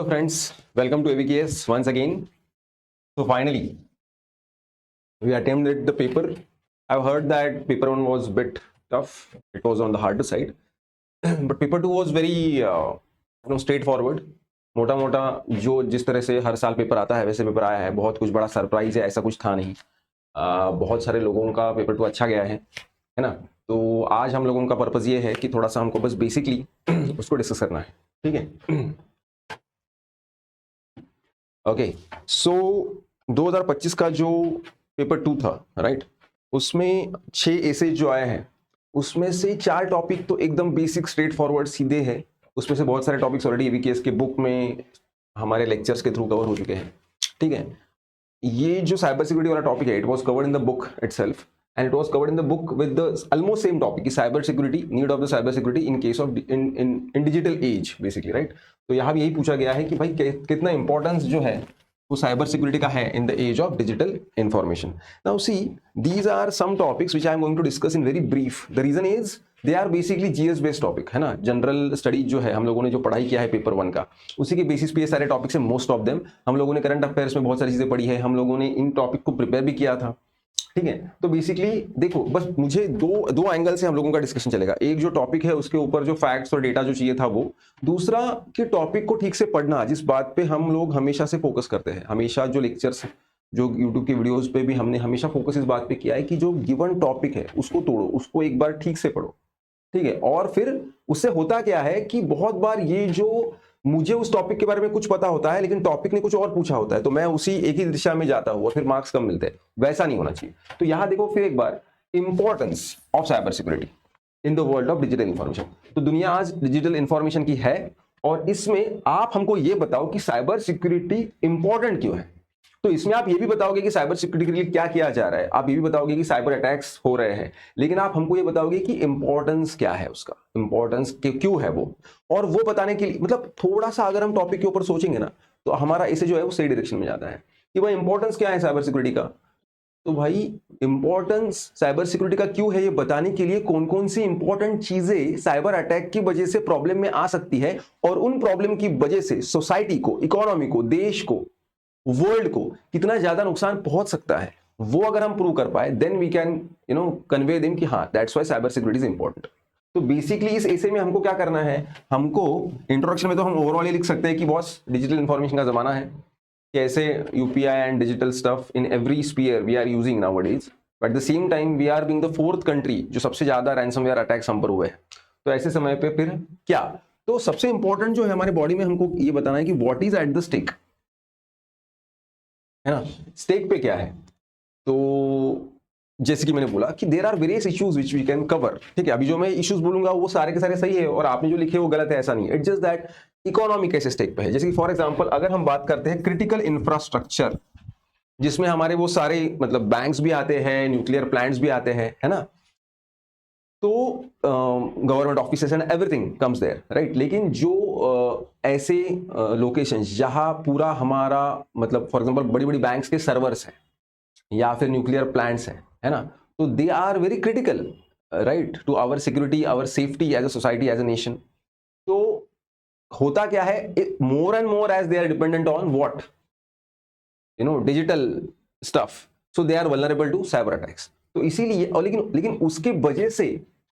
friends, welcome to AVKS once again. So finally, we attempted the paper. I've heard that paper 1 was a bit tough. It was on the harder side. But paper 2 was very straightforward. मोटा मोटा जो जिस तरह से हर साल paper आता है वैसे पेपर आया है. बहुत कुछ बड़ा सरप्राइज है ऐसा कुछ था नहीं. बहुत सारे लोगों का पेपर 2 अच्छा गया है ना. तो आज हम लोगों का पर्पज ये है कि थोड़ा सा हमको बस बेसिकली उसको डिस्कस करना है. ठीक है. ओके. सो 2025 का जो पेपर 2 था, राइट, उसमें 6 ऐसे जो आए हैं उसमें से 4 टॉपिक तो एकदम बेसिक स्ट्रेट फॉरवर्ड सीधे हैं. उसमें से बहुत सारे टॉपिक्स ऑलरेडी एवीकेएस के बुक में हमारे लेक्चर्स के थ्रू कवर हो चुके हैं. ठीक है. ये जो साइबर सिक्योरिटी वाला टॉपिक है, it was covered in the book itself and it was covered in the book with the almost same topic की cyber security, need of the cyber security in case of in digital age basically, right. तो यहाँ भी यही पूछा गया है कि भाई कितना इंपॉर्टेंस जो है वो साइबर सिक्योरिटी का है in the age of digital information. Now see, these are some topics which I am going to discuss in very brief. The reason is they are basically GS based topic है ना. General studies जो है हम लोगों ने जो पढ़ाई किया है पेपर 1 का, उसी के बेसिस पे ये सारे टॉपिक्स है. मोस्ट ऑफ देम हम लोगों ने करंट अफेयर्स में बहुत सारी चीजें पढ़ी है. हम लोगों ने इन टॉपिक को प्रिपेयर भी किया था. ठीक है. तो बेसिकली देखो, बस मुझे दो एंगल से हम लोगों का डिस्कशन चलेगा. एक जो टॉपिक है उसके ऊपर जो फैक्ट्स और डेटा जो चाहिए था वो. दूसरा कि टॉपिक को ठीक से पढ़ना, जिस बात पे हम लोग हमेशा से फोकस करते हैं. हमेशा जो लेक्चर्स, जो यूट्यूब के वीडियोस पे भी हमने हमेशा फोकस इस बात पे किया है कि जो गिवन टॉपिक है उसको तोड़ो, उसको एक बार ठीक से पढ़ो. ठीक है. और फिर उससे होता क्या है कि बहुत बार ये जो मुझे उस टॉपिक के बारे में कुछ पता होता है लेकिन टॉपिक ने कुछ और पूछा होता है तो मैं उसी एक ही दिशा में जाता हूं और फिर मार्क्स कम मिलते हैं. वैसा नहीं होना चाहिए. तो यहां देखो फिर एक बार importance of cyber security in the world of digital information. तो दुनिया आज डिजिटल इंफॉर्मेशन की है और इसमें आप हमको ये बताओ कि साइबर सिक्योरिटी इंपॉर्टेंट क्यों है. तो इसमें आप ये भी बताओगे कि साइबर सिक्योरिटी के लिए क्या किया जा रहा है. आप ये भी बताओगे कि साइबर अटैक्स हो रहे हैं, लेकिन आप हमको ये बताओगे कि इंपॉर्टेंस क्या है, उसका इंपॉर्टेंस क्यों है वो. और वो बताने के लिए मतलब थोड़ा सा अगर हम टॉपिक के ऊपर सोचेंगे ना तो हमारा ऐसे जो है वो सही डायरेक्शन में जाता है कि भाई इंपॉर्टेंस क्या है साइबर सिक्योरिटी का. तो भाई इंपॉर्टेंस साइबर सिक्योरिटी का क्यों है ये बताने के लिए कौन कौन सी इंपॉर्टेंट चीजें साइबर अटैक की वजह से प्रॉब्लम में आ सकती है और उन प्रॉब्लम की वजह से सोसाइटी को, इकोनॉमी को, देश को, वर्ल्ड को कितना ज्यादा नुकसान पहुंच सकता है, वो अगर हम प्रूव कर पाए then we can convey them कि हाँ that's why cyber security is important. तो बेसिकली इस ऐसे में हमको क्या करना है, हमको इंट्रोडक्शन में तो हम ओवरऑल ये लिख सकते हैं कि बॉस डिजिटल इंफॉर्मेशन का जमाना है, कैसे UPI and digital stuff in every sphere we are using nowadays. But at the same time we are being the 4th country जो सबसे ज्यादा रैंसमवेयर अटैक्स हम पर हुए हैं. तो ऐसे समय पे फिर क्या, तो सबसे इंपॉर्टेंट जो है हमारे बॉडी में हमको ये बताना है कि what is at the stake, है ना. स्टेक पे क्या है. तो जैसे कि मैंने बोला कि there are various issues which we can cover. ठीक है. अभी जो मैं इश्यूज बोलूंगा वो सारे के सारे सही है और आपने जो लिखे वो गलत है, ऐसा नहीं है. इट्स जस्ट दैट इकोनॉमी कैसे स्टेक पे है. जैसे कि फॉर एग्जांपल अगर हम बात करते हैं क्रिटिकल इंफ्रास्ट्रक्चर, जिसमें हमारे वो सारे मतलब बैंक्स भी आते हैं, न्यूक्लियर प्लांट्स भी आते हैं, है ना. तो government offices and everything comes there, right. लेकिन जो ऐसे लोकेशंस जहां पूरा हमारा मतलब फॉर एग्जांपल बड़ी बड़ी बैंक्स के सर्वर्स हैं या फिर न्यूक्लियर प्लांट्स हैं, है ना, तो they are very critical, right, to our security, our safety as a society, as a nation. तो होता क्या है, more and more as they are dependent on what, digital stuff, so they are vulnerable to cyber attacks. तो इसीलिए और लेकिन उसके वजह से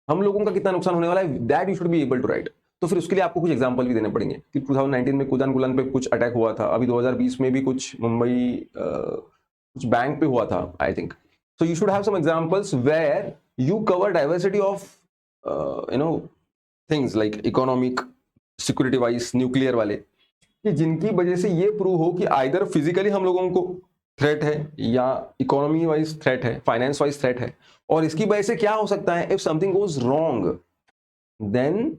हम लोगों का कितना नुकसान होने वाला है, that you should be able to write. तो फिर उसके लिए आपको कुछ एग्जांपल भी देने पड़ेंगे कि 2019 में कुदान कुलन पे कुछ अटैक हुआ था, अभी 2020 में भी कुछ मुंबई कुछ बैंक पे हुआ था I think. So you should have some examples where you cover diversity of things like economic, security wise, nuclear वाले, कि जिनकी वजह से ये प्रूव हो कि आइदर फिजिकली हम लोगों को थ्रेट है या इकोनॉमी वाइज थ्रेट है, फाइनेंस वाइज थ्रेट है. और इसकी वजह से क्या हो सकता है, if something goes wrong then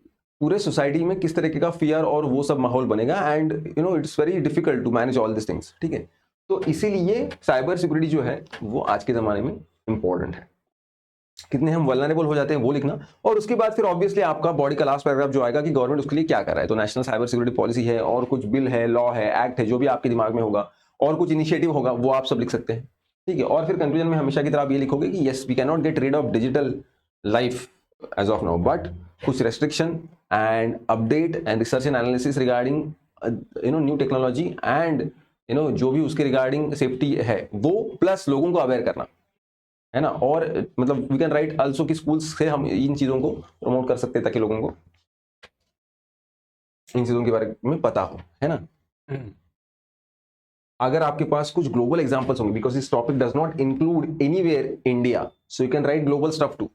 पूरे सोसाइटी में किस तरीके का फियर और वो सब माहौल बनेगा. And it's very difficult to manage all this things. ठीक है. तो इसीलिए साइबर सिक्योरिटी जो है वो आज के जमाने में इंपॉर्टेंट है. कितने हम वल्नरेबल हो जाते हैं वो लिखना. और उसके बाद फिर ऑब्वियसली आपका बॉडी का लास्ट पैराग्राफ जो आएगा कि गवर्नमेंट उसके लिए क्या कर रहा है. तो नेशनल साइबर सिक्योरिटी पॉलिसी है और कुछ बिल है, लॉ है, एक्ट है, जो भी आपके दिमाग में होगा और कुछ इनिशिएटिव होगा वो आप सब लिख सकते हैं. ठीक है. और फिर कंक्लूजन में हमेशा की तरह आप ये लिखोगे कि yes we can not get rid of digital life as of now, but कुछ restriction and update and research and analysis regarding new technology and जो भी उसके रिगार्डिंग सेफ्टी है वो, प्लस लोगों को अवेयर करना है ना। और मतलब वी कैन राइट आल्सो कि स्कूल्स से हम इन चीजों को प्रमोट कर सकते हैं ताकि लोगों को इन चीजों के बारे में पता हो, है ना। अगर आपके पास कुछ ग्लोबल एग्जांपल्स होंगे, because this topic does not include anywhere India, so you can write global stuff too.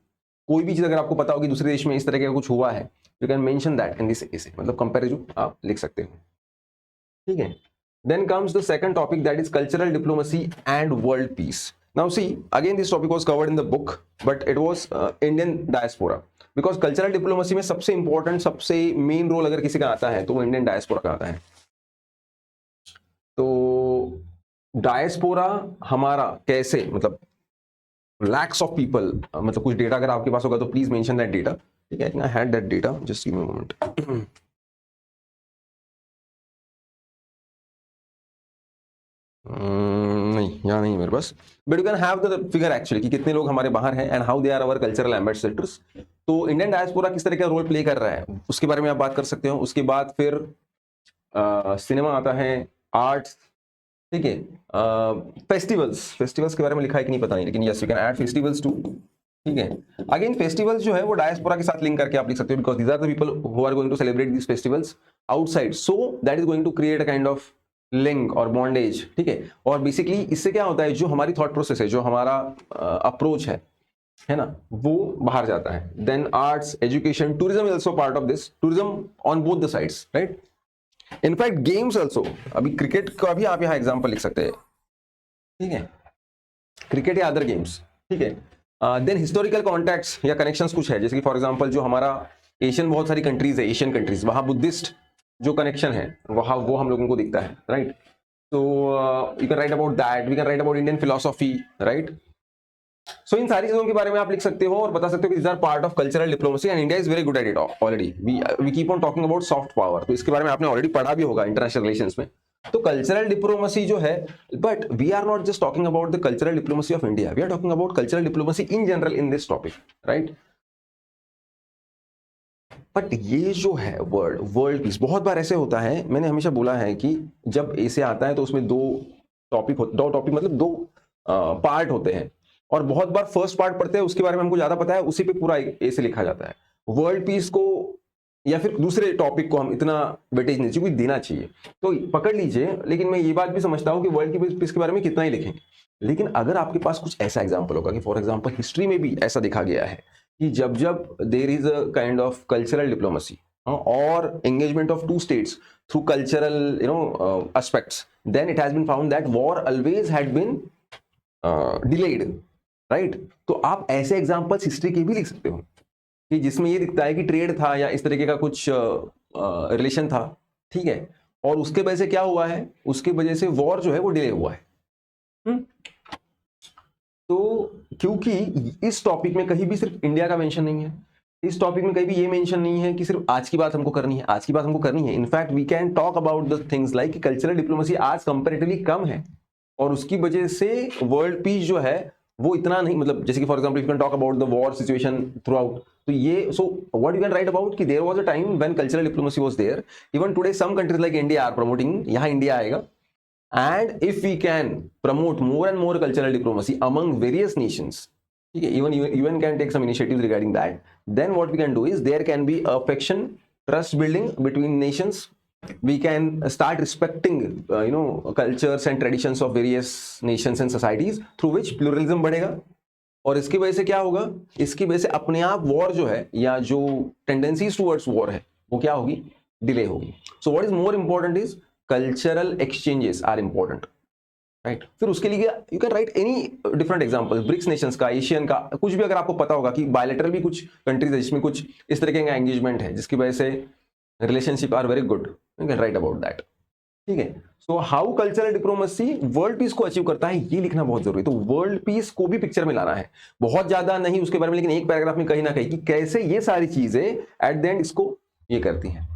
कोई भी चीज अगर आपको पता होगी दूसरे देश में इस तरह का कुछ हुआ है, you can mention that in this essay, मतलब कंपैरेटिव आप लिख सकते हो, ठीक है। Then comes the second topic, that is cultural diplomacy and world peace. Now see again this topic was covered in the book, but it was Indian diaspora, because cultural diplomacy में सबसे important, सबसे main role अगर किसी का आता है तो वो इंडियन डायस्पोरा का आता है। तो डायस्पोरा हमारा कैसे, मतलब लैक्स ऑफ पीपल, मतलब कुछ डेटा अगर आपके पास होगा तो प्लीज मेंशन दैट डेटा, ठीक है। I had that data, just give me a moment. नहीं, यहाँ नहीं है मेरे पास, but you can have the figure actually कि कितने लोग हमारे बाहर हैं and how they are our cultural ambassadors. तो इंडियन डायस्पोरा किस तरह का रोल प्ले कर रहा है उसके बारे में आप बात कर सकते हो। उसके बाद फिर सिनेमा आता है, आर्ट्स, ठीक है, फेस्टिवल्स के बारे में लिखा है कि नहीं पता नहीं, लेकिन yes you can add festivals too, ठीक है। अगेन फेस्टिवल्स जो है वो डायस्पोरा के साथ लिंक करके आप लिख सकते हो, because these are the people who are going to celebrate this festivals outside, so that is going to create a kind of link और बॉन्डेज, ठीक है। और बेसिकली इससे क्या होता है, जो हमारी थॉट प्रोसेस है, जो हमारा अप्रोच है ना, वो बाहर जाता है। Then arts, education, tourism is also part of this, tourism on both the sides, right. In fact games also, अभी क्रिकेट का भी आप यहाँ एग्जाम्पल लिख सकते हैं, ठीक है, क्रिकेट या अदर गेम्स, ठीक है। देन हिस्टोरिकल कॉन्टैक्ट्स या कनेक्शंस कुछ है, जैसे कि फॉर एग्जांपल जो हमारा एशियन, बहुत सारी कंट्रीज है, एशियन कंट्रीज, वहां बुद्धिस्ट जो कनेक्शन है वहां वो हम लोगों को दिखता है, राइट। तो you can write about that, we can write about Indian philosophy, right. So इन सारी चीजों के बारे में आप लिख सकते हो और बता सकते हो कि this are part of cultural diplomacy and India is very good at it already. We keep on talking about soft power, तो इसके बारे में आपने ऑलरेडी पढ़ा भी होगा इंटरनेशनल रिलेशंस में। तो कल्चरल डिप्लोमेसी जो है, but we are not just talking about the cultural diplomacy of India, we are talking about cultural diplomacy in general in this topic, right. बट ये जो है वर्ल्ड पीस, बहुत बार ऐसे होता है, मैंने हमेशा बोला है कि जब ऐसे आता है तो उसमें दो टॉपिक मतलब दो पार्ट होते हैं, और बहुत बार फर्स्ट पार्ट पढ़ते हैं उसके बारे में हमको ज्यादा पता है, उसी पे पूरा ऐसे लिखा जाता है। वर्ल्ड पीस को या फिर दूसरे टॉपिक को हम इतना वेटेज नहीं चाहिए, देना चाहिए, तो पकड़ लीजिए। लेकिन मैं ये बात भी समझता हूँ कि वर्ल्ड की पीस के बारे में कितना ही लिखेंगे, लेकिन अगर आपके पास कुछ ऐसा एग्जाम्पल होगा कि फॉर एग्जाम्पल हिस्ट्री में भी ऐसा देखा गया है कि जब जब there is a kind of cultural diplomacy और engagement of two states through cultural aspects, then it has been found that war always had been delayed, right. तो आप ऐसे एग्जाम्पल्स हिस्ट्री के भी लिख सकते हो कि जिसमें ये दिखता है कि ट्रेड था या इस तरीके का कुछ रिलेशन था, ठीक है, और उसके वजह से क्या हुआ है, उसके वजह से वॉर जो है वो डिले हुआ है। तो क्योंकि इस टॉपिक में कहीं भी सिर्फ इंडिया का मेंशन नहीं है, इस टॉपिक में कहीं भी ये मेंशन नहीं है कि सिर्फ आज की बात हमको करनी है, आज की बात हमको करनी है। In fact we can talk about the things like cultural diplomacy आज कंपैरेटिवली कम है और उसकी वजह से वर्ल्ड पीस जो है वो इतना नहीं, मतलब जैसे कि for example you can talk about the war situation throughout, तो ये so what you can write about कि there was a time when cultural diplomacy was there, even today some countries like India are promoting, यहाँ India आएगा। And if we can promote more and more cultural diplomacy among various nations, okay, even UN can take some initiatives regarding that, then what we can do is there can be affection, trust building between nations. We can start respecting cultures and traditions of various nations and societies through which pluralism बढ़ेगा। और इसकी वजह से क्या होगा, इसकी वजह से अपने आप वॉर जो है या जो टेंडेंसीज टुवर्ड्स वॉर है वो क्या होगी, डिले होगी। So what is more important is cultural exchanges are important, right. फिर उसके लिए you can write any different example, BRICS nations का, एशियन का, कुछ भी अगर आपको पता होगा कि बायलैटरल भी कुछ कंट्रीज है जिसमें कुछ इस तरीके का एंगेजमेंट है जिसकी वजह से relationship are very good, you can write about that, ठीक है। So how cultural diplomacy world peace को अचीव करता है ये लिखना बहुत जरूरी है। तो वर्ल्ड पीस को भी पिक्चर में लाना है, बहुत ज्यादा नहीं उसके बारे में, लेकिन एक पैराग्राफ में कहीं ना कहीं कि कैसे ये सारी चीजें एट द एंड इसको ये करती हैं,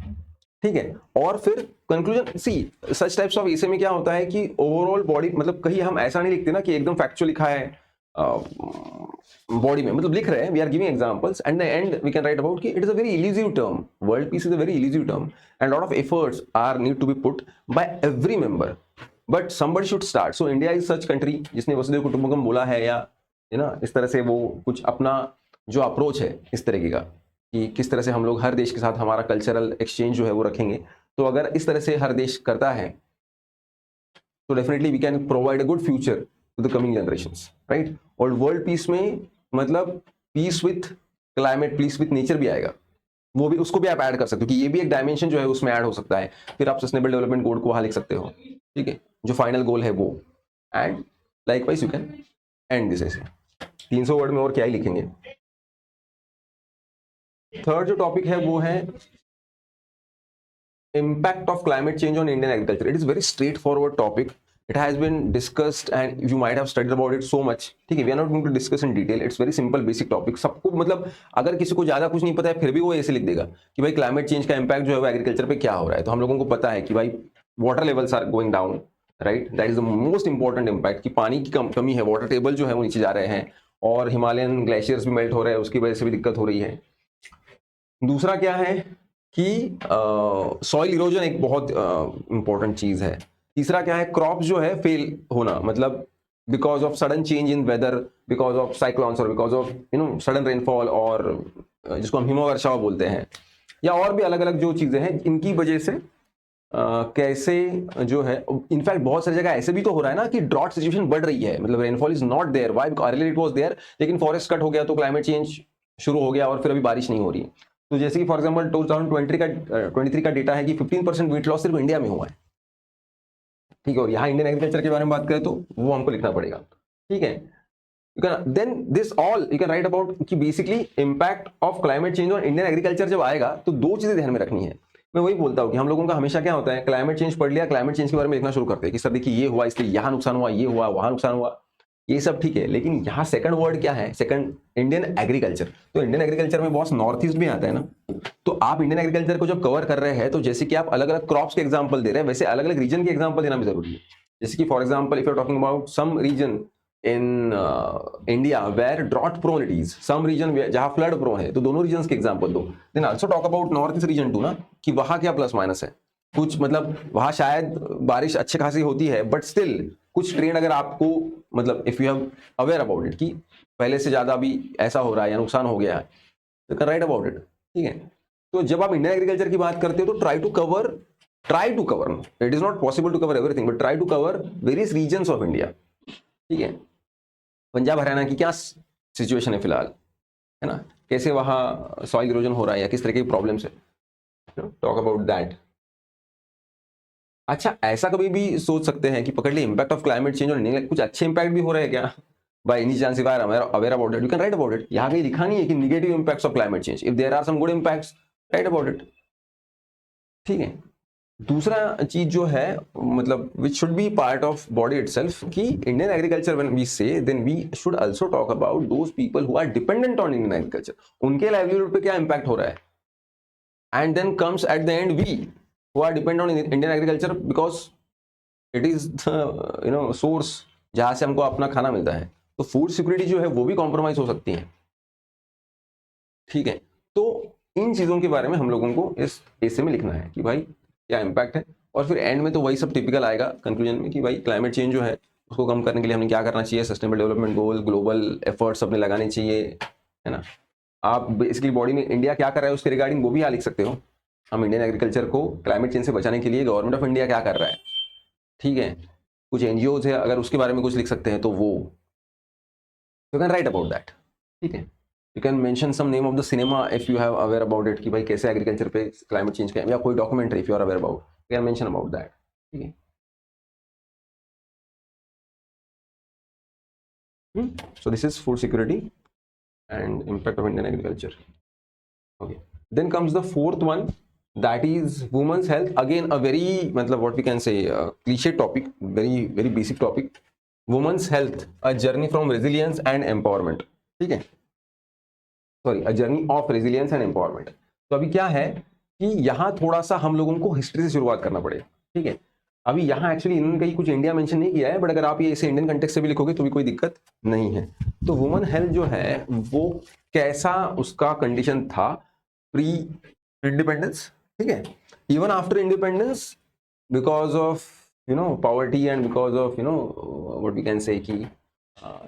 ठीक है। और फिर conclusion, see such types of इसे में क्या होता है कि ओवरऑल बॉडी, मतलब कहीं हम ऐसा नहीं लिखते ना कि एकदम फैक्चुअल लिखा है बॉडी में, मतलब लिख रहे हैं, we are giving examples and the end we can write about कि it is a very elusive term, world peace is a very elusive term and lot of efforts are need to be put by every member, but somebody should start. So India is such country जिसने वसुधैव कुटुंबकम बोला है, या है ना, इस तरह से वो कुछ अपना जो अप्रोच है इस तरीके का कि किस तरह से हम लोग हर देश के साथ हमारा कल्चरल एक्सचेंज जो है वो रखेंगे. तो अगर इस तरह से हर देश करता है तो definitely we can provide a good future to the coming generations, right. और वर्ल्ड पीस में मतलब peace with climate, peace with nature भी आएगा, वो भी, उसको भी आप ऐड कर सकते हो कि ये भी एक डायमेंशन जो है उसमें ऐड हो सकता है. फिर आप सस्टेनेबल डेवलपमेंट गोल को वहां लिख सकते हो, ठीक है, जो फाइनल गोल है वो. And likewise you can and this ऐसे 300 वर्ड में और क्या ही लिखेंगे. थर्ड जो टॉपिक है वो है impact of climate change on Indian agriculture. It is very straightforward topic. It has been discussed and you might have studied about it so much. ठीक है, we are not going to discuss in detail. It's very simple basic topic. सबको मतलब अगर किसी को ज्यादा कुछ नहीं पता है फिर भी वो ऐसे लिख देगा कि भाई क्लाइमेट चेंज का इम्पैक्ट जो है वो एग्रीकल्चर पे क्या हो रहा है. तो हम लोगों को पता है कि भाई water levels are going down, right. That is the most important impact कि पानी की कमी है, वाटर टेबल जो है वो नीचे जा रहे हैं और हिमालयन ग्लेशियर्स भी मेल्ट हो रहे हैं, उसकी वजह से भी दिक्कत हो रही है. दूसरा क्या है कि सॉइल इरोजन एक बहुत इंपॉर्टेंट चीज है. तीसरा क्या है, क्रॉप जो है फेल होना, मतलब because of sudden change in weather, because of cyclones और बिकॉज ऑफ सडन रेनफॉल, और जिसको हम हिमवर्षा बोलते हैं, या और भी अलग अलग जो चीजें हैं इनकी वजह से कैसे जो है. इनफैक्ट बहुत सारी जगह ऐसे भी तो हो रहा है ना कि ड्रॉट सिचुएशन बढ़ रही है, मतलब rainfall is not there, why, earlier it was there, लेकिन फॉरेस्ट कट हो गया तो क्लाइमेट चेंज शुरू हो गया और फिर अभी बारिश नहीं हो रही. तो जैसे कि फॉर एग्जांपल 2023 का डेटा है कि 15% वीट लॉस सिर्फ इंडिया में हुआ है, ठीक है. और यहाँ इंडियन एग्रीकल्चर के बारे में बात करें तो वो हमको लिखना पड़ेगा, ठीक है. Then this all you can write about कि basically impact of climate change on Indian agriculture जब आएगा तो दो चीजें ध्यान में रखनी है. मैं वही बोलता हूँ कि हम लोगों का हमेशा क्या होता है, क्लाइमेट चेंज पढ़ लिया, क्लाइमेट चेंज के बारे में लिखना शुरू करते हैं कि सर देखिए ये हुआ इसलिए यहाँ नुकसान हुआ, ये हुआ वहां नुकसान हुआ, ये सब ठीक है. लेकिन यहाँ सेकंड वर्ड क्या है, सेकंड इंडियन एग्रीकल्चर. तो इंडियन एग्रीकल्चर में बहुत नॉर्थ ईस्ट भी आता है ना, तो आप इंडियन एग्रीकल्चर को जब कवर कर रहे हैं तो जैसे कि आप अलग अलग क्रॉप्स के एग्जांपल दे रहे हैं, वैसे अलग अलग रीजन के एग्जांपल देना भी जरूरी है. जैसे कि for example if you are talking about some region in India where drought prone it is, some region जहां फ्लड प्रोन है, तो दोनों रीजन के एग्जांपल दो. Then also talk about north east region too ना, कि वहां क्या प्लस माइनस है, कुछ मतलब वहां शायद बारिश अच्छी खासी होती है बट स्टिल कुछ ट्रेंड अगर आपको, मतलब if you have aware about it कि पहले से ज्यादा अभी ऐसा हो रहा है या नुकसान हो गया है, तो कैन राइट अबाउट इट, ठीक है. तो जब आप इंडियन एग्रीकल्चर की बात करते हो तो try to cover, it is not possible to cover everything but try to cover various regions of India, ठीक है. पंजाब हरियाणा की क्या सिचुएशन है फिलहाल, है ना, कैसे वहां सॉइल इरोजन हो रहा है या किस तरह की प्रॉब्लम्स है, टॉक अबाउट दैट. अच्छा, ऐसा कभी भी सोच सकते हैं कि पकड़ लिए इम्पैक्ट ऑफ क्लाइमेट चेंज और इंडिया, कुछ अच्छे इंपैक्ट भी हो रहे हैं क्या, by any chance if I am aware about it you can write about it. यहाँ कहीं लिखा नहीं है कि negative impacts of climate change, if there are some good impacts write about it, ठीक है. दूसरा चीज जो है, मतलब which should be part of body itself, कि Indian agriculture when we say then we should also talk about those people who are dependent on Indian agriculture, उनके livelihood पे क्या इंपैक्ट हो रहा है. And then comes at the end we who are dependent on Indian agriculture because it is the source जहां से हमको अपना खाना मिलता है. तो फूड सिक्योरिटी जो है वो भी कॉम्प्रोमाइज हो सकती है, ठीक है. तो इन चीजों के बारे में हम लोगों को इस ऐसे में लिखना है कि भाई क्या इम्पैक्ट है, और फिर एंड में तो वही सब टिपिकल आएगा कंक्लूजन में कि भाई क्लाइमेट चेंज जो है उसको कम करने के लिए हमें क्या करना चाहिए, sustainable development goal, global efforts अपने लगाने चाहिए, है ना. आप बेसिकली बॉडी में इंडिया क्या कर रहा है उसके रिगार्डिंग वो भी यहाँ लिख सकते हो. हम इंडियन एग्रीकल्चर को क्लाइमेट चेंज से बचाने के लिए गवर्नमेंट ऑफ इंडिया क्या कर रहा है, ठीक है. कुछ एनजीओज है अगर उसके बारे में कुछ लिख सकते हैं तो वो you can write about that, ठीक है. You can mention some name of the cinema if you have aware about it कि भाई कैसे एग्रीकल्चर पे क्लाइमेट चेंज का, या कोई documentary if you are aware about you can mention about that, ठीक है. So this is food security and impact of Indian agriculture. Okay. Then comes the fourth one, that is women's health. Again a very मतलब what we can say cliche topic, very basic topic. Women's health, a journey from resilience and empowerment. ठीक है. Sorry, a journey of resilience and empowerment. तो अभी क्या है कि यहाँ थोड़ा सा हम लोगों को हिस्ट्री से शुरुआत करना पड़ेगा, ठीक है. अभी यहाँ एक्चुअली इन्होंने कहीं कुछ इंडिया मेंशन नहीं किया है, बट अगर आप ये इसे इंडियन कंटेक्स्ट से भी लिखोगे तो भी कोई दिक्कत नहीं है। तो वुमन हेल्थ जो है वो कैसा उसका कंडीशन था प्री इंडिपेंडेंस, ठीक है, even after independence, because of poverty and because of what we can say कि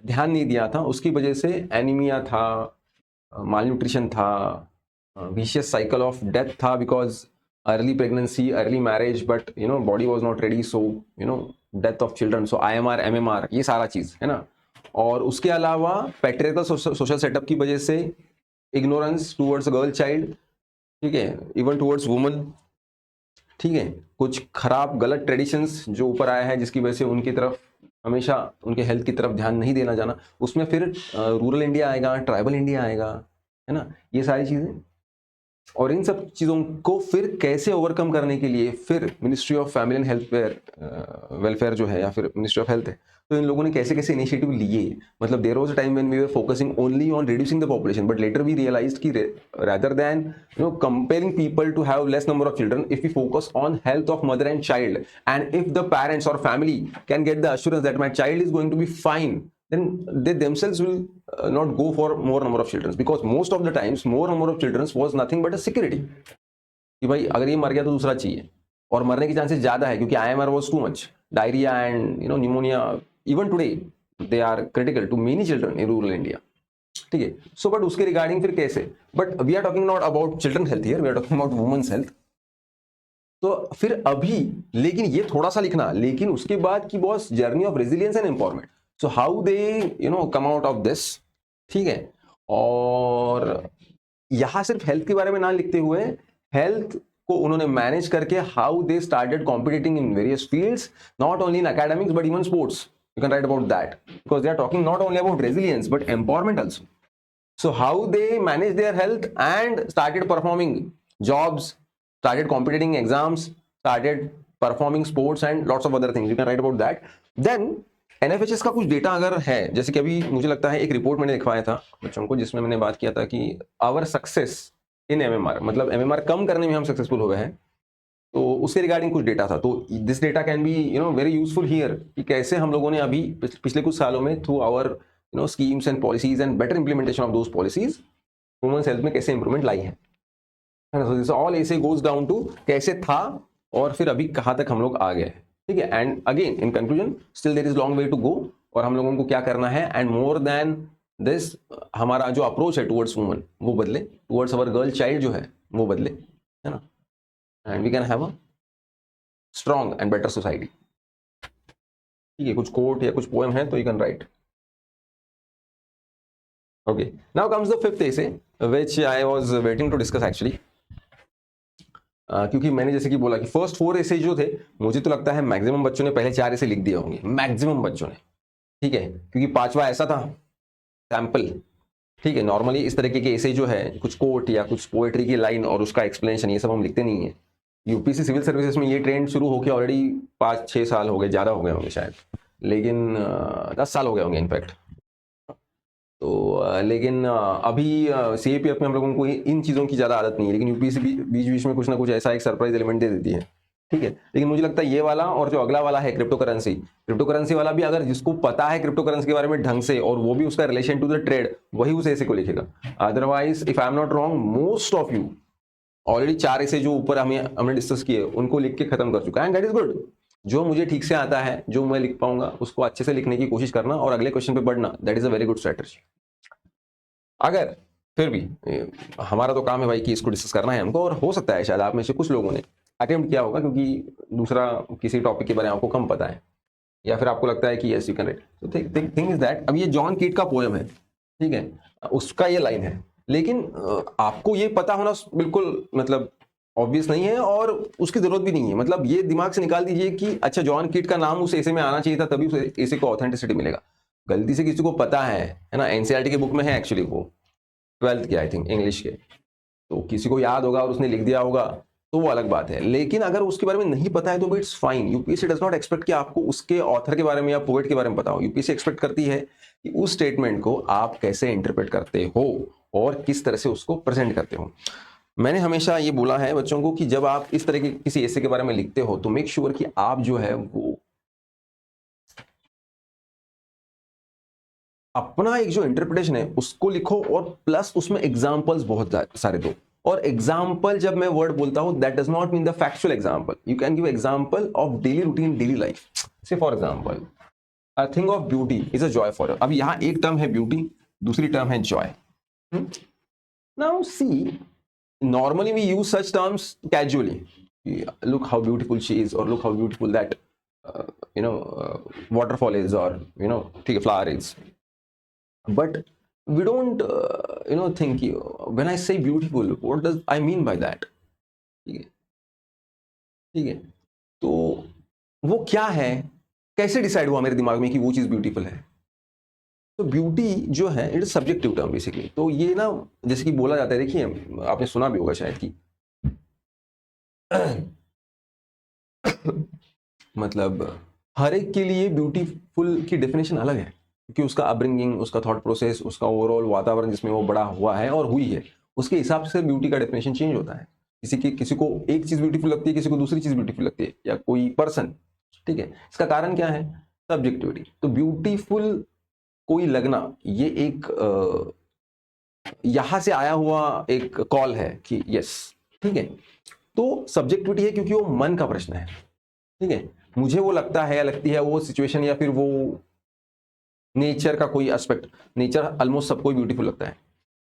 ध्यान नहीं दिया था, उसकी वजह से एनीमिया था, मालन्यूट्रिशन था, विशियस साइकिल ऑफ डेथ था, because early pregnancy, early marriage, but body was not ready, so death of children, so IMR MMR ये सारा चीज है ना। और उसके अलावा पैट्रियार्कल सोशल सेटअप की वजह से इग्नोरेंस टुवर्ड्स गर्ल चाइल्ड, ठीक है, इवन टुवर्ड्स वुमन, ठीक है, कुछ खराब गलत ट्रेडिशंस जो ऊपर आया है जिसकी वजह से उनकी तरफ हमेशा उनके हेल्थ की तरफ ध्यान नहीं देना जाना, उसमें फिर रूरल इंडिया आएगा, ट्राइबल इंडिया आएगा, है ना, ये सारी चीजें। और इन सब चीज़ों को फिर कैसे ओवरकम करने के लिए फिर ministry of family and health welfare जो है या फिर मिनिस्ट्री ऑफ हेल्थ है, तो इन लोगों ने कैसे कैसे इनिशिएटिव लिए। मतलब there was a time when we were focusing only on reducing the population, but later we realised कि rather than compelling people to have less number of children, if we focus on health of mother and child, and if the parents or family can get the assurance that my child is going to be fine, then they themselves will not go for more number of children, because most of the times more number of children was nothing but a security कि भाई अगर ये मर गया तो दूसरा चाहिए, और मरने के चांसेस ज्यादा है क्योंकि IMR was too much, diarrhoea and pneumonia even today they are critical to many children in rural India, ठीक है। सो बट उसके रिगार्डिंग फिर कैसे, but we are talking not about children health here, we are talking about women's health. तो फिर अभी लेकिन ये थोड़ा सा लिखना, लेकिन उसके बाद की boss journey of resilience and empowerment, so how they come out of this, ठीक है। और यहां सिर्फ हेल्थ के बारे में ना लिखते हुए हेल्थ को उन्होंने मैनेज करके how they started competing in various fields, not only in academics but even sports, you can write about that, because they are talking not only about resilience but empowerment also. So how they manage their health and started performing jobs, started competing in exams, started performing sports and lots of other things, you can write about that. Then NFHS का कुछ data अगर है, जैसे कि अभी मुझे लगता है एक रिपोर्ट मैंने दिखवाया था बच्चों को जिसमें मैंने बात किया था कि आवर सक्सेस इन MMR, मतलब MMR कम करने में हम सक्सेसफुल हो गए हैं, तो उसके रिगार्डिंग कुछ डेटा था। तो this data can be very useful here कि कैसे हम लोगों ने अभी पिछले कुछ सालों में through our schemes and policies and better implementation of those policies women's health में कैसे इंप्रूवमेंट लाई है। So this all essay goes down to कैसे था और फिर अभी कहाँ तक हम लोग आ गए, ठीक है। And again in conclusion still there is long way to go, और हम लोगों को क्या करना है, एंड मोर देन दिस हमारा जो अप्रोच है टुवर्ड्स वुमन वो बदले, टुवर्ड्स अवर गर्ल चाइल्ड जो है वो बदले, है ना, and we can have a strong and better society, ठीक है। कुछ कोट या कुछ पोएम है तो you can write. Okay, now comes the fifth essay which I was waiting to discuss actually, क्योंकि मैंने जैसे कि बोला कि फर्स्ट 4 essay जो थे मुझे तो लगता है मैक्सिमम बच्चों ने पहले 4 essay लिख दिए होंगे, मैक्सिमम बच्चों ने, ठीक है, क्योंकि 5वां ऐसा था सैंपल, ठीक है। नॉर्मली इस तरीके के essay जो है कुछ कोट या कुछ पोएट्री की लाइन और उसका एक्सप्लेनेशन ये सब हम लिखते नहीं है। यूपीसी सिविल सर्विसेज में ये ट्रेंड शुरू होकर ऑलरेडी 5-6 साल हो गए, ज़्यादा हो गए होंगे शायद, लेकिन 10 साल हो गए होंगे इनफैक्ट। तो लेकिन अभी CAPF में हम लोगों को इन चीज़ों की ज़्यादा आदत नहीं है, लेकिन यूपीसी बीच बीच में कुछ ना कुछ ऐसा एक सरप्राइज एलिमेंट दे देती है, ठीक है। लेकिन मुझे लगता है ये वाला और जो अगला वाला है क्रिप्टो करेंसी वाला भी, अगर जिसको पता है क्रिप्टो करेंसी के बारे में ढंग से और वो भी उसका रिलेशन टू द ट्रेड, वही उस ऐसे को लिखेगा। Otherwise if I am not wrong most of you already 4 ऐसे जो ऊपर हमने डिस्कस किए उनको लिख के खत्म कर चुका है, एंड दैट इज गुड। जो मुझे ठीक से आता है, जो मैं लिख पाऊंगा उसको अच्छे से लिखने की कोशिश करना और अगले क्वेश्चन पे बढ़ना, that is a very good strategy. अगर फिर भी हमारा तो काम है भाई कि इसको डिस्कस करना है हमको, और हो सकता है शायद आप में से कुछ लोगों ने अटेम्प्ट किया होगा क्योंकि दूसरा किसी टॉपिक के बारे में आपको कम पता है, या फिर आपको लगता है कि यस यू कैन राइट। तो थिंग इज दैट अब ये जॉन कीट का पोएम है, ठीक है, उसका ये लाइन है, लेकिन आपको ये पता होना बिल्कुल मतलब ऑब्वियस नहीं है और उसकी जरूरत भी नहीं है। मतलब ये दिमाग से निकाल दीजिए कि अच्छा जॉन कीट का नाम उस ऐसे में आना चाहिए था तभी उस ऐसे को ऑथेंटिसिटी मिलेगा। गलती से किसी को पता है ना, एनसीईआरटी के बुक में है एक्चुअली, वो 12th के आई थिंक इंग्लिश के, तो किसी को याद होगा और उसने लिख दिया होगा तो वो अलग बात है, लेकिन अगर उसके बारे में नहीं पता है तो it's fine. UPSC does not expect कि आपको उसके ऑथर के बारे में या पोएट के बारे में पता हो। यूपीएससी एक्सपेक्ट करती है कि उस स्टेटमेंट को आप कैसे इंटरप्रेट करते हो और किस तरह से उसको प्रेजेंट करते हो। मैंने हमेशा ये बोला है बच्चों को कि जब आप इस तरह के किसी ऐसे के बारे में लिखते हो तो मेक श्योर कि आप जो है वो अपना एक जो इंटरप्रिटेशन है उसको लिखो और प्लस उसमें एग्जांपल्स बहुत सारे दो। और एग्जाम्पल जब मैं वर्ड बोलता हूं that does not mean the factual example, you can give example of daily routine, daily life. Say for example a thing of beauty is a joy for. अब यहाँ एक टर्म है ब्यूटी, दूसरी term है joy. Now see, normally we use such terms casually. Look how beautiful she is, or look how beautiful that waterfall is, or ठीक है flower is. But we don't think when I say beautiful what does I mean by that. ठीक है, ठीक है, तो वो क्या है, कैसे डिसाइड हुआ मेरे दिमाग में कि वो चीज ब्यूटीफुल है। तो ब्यूटी जो है it is subjective term basically. तो ये ना जैसे कि बोला जाता है, देखिए आपने सुना भी होगा शायद कि मतलब हर एक के लिए ब्यूटीफुल की डेफिनेशन अलग है, क्योंकि उसका अपब्रिंगिंग, उसका थॉट प्रोसेस, उसका ओवरऑल वातावरण जिसमें वो बड़ा हुआ है और हुई है, उसके हिसाब से ब्यूटी का डेफिनेशन चेंज होता है। किसी को एक चीज ब्यूटीफुल लगती है, किसी को दूसरी चीज ब्यूटीफुल लगती है, या कोई पर्सन। ठीक है, इसका कारण क्या है? सब्जेक्टिविटी। तो ब्यूटीफुल कोई लगना ये एक यहां से आया हुआ एक कॉल है कि यस, ठीक है। तो सब्जेक्टिविटी है क्योंकि वो मन का प्रश्न है। ठीक है, मुझे वो लगता है या लगती है, वो सिचुएशन या फिर वो नेचर का कोई एस्पेक्ट, नेचर ऑलमोस्ट सबको ब्यूटीफुल लगता है।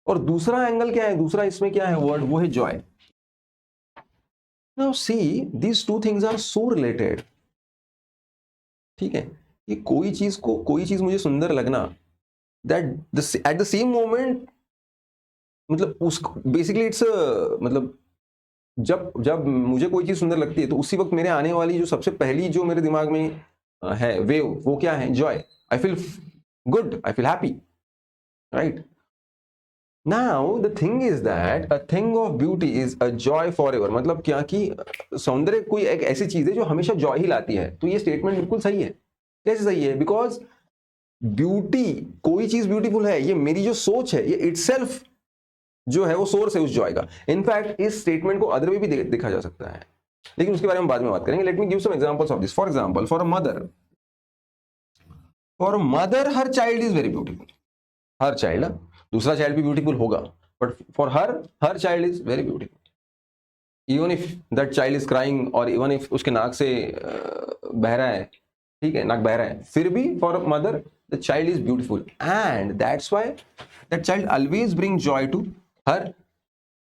और दूसरा एंगल क्या है, दूसरा इसमें क्या है वर्ड, वो है joy. Now see, these two things are so related. ठीक है, कि कोई चीज मुझे सुंदर लगना, that at the same moment, मतलब उस बेसिकली इट्स मतलब जब जब मुझे कोई चीज सुंदर लगती है तो उसी वक्त मेरे आने वाली जो सबसे पहली जो मेरे दिमाग में है वेव, वो क्या है? Joy. I feel good, I feel happy, right. Now the thing is that a thing of beauty is a joy for ever. मतलब क्या कि सौंदर्य कोई एक ऐसी चीज है जो हमेशा जॉय ही लाती है। तो ये स्टेटमेंट बिल्कुल सही है। कैसे सही है? बिकॉज ब्यूटी, कोई चीज ब्यूटीफुल है, ये मेरी जो सोच है, ये इटसेल्फ जो है वो सोर्स है उस जॉय का। इनफैक्ट इस स्टेटमेंट को अदर वे भी देखा जा सकता है, लेकिन उसके बारे में बाद में बात करेंगे। Let me give some examples of this. For example, for mother her child is very beautiful. Her child, दूसरा चाइल्ड भी ब्यूटीफुल होगा, but for her child is very beautiful. Even if that child is crying, और even if उसके नाक से बह रहा है, ठीक है, नाक बह रहा है, फिर भी for mother the child is beautiful, and that's why that child always bring joy to her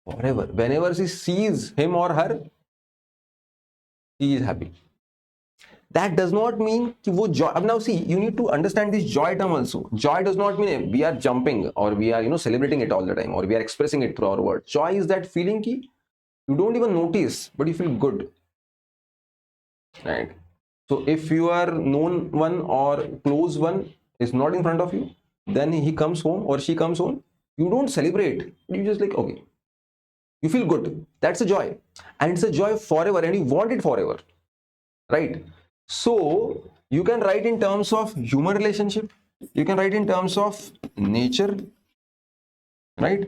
forever. Whenever she sees him or her, he is happy. That does not mean कि वो joy. अब now see, you need to understand this joy term also. Joy does not mean we are jumping or we are celebrating it all the time or we are expressing it through our words. Joy is that feeling कि you don't even notice but you feel good, right? So if your known one or close one is not in front of you, then he comes home or she comes home, you don't celebrate, you just like okay, you feel good. That's a joy, and it's a joy forever, and you want it forever, right? So you can write in terms of human relationship, you can write in terms of nature, right?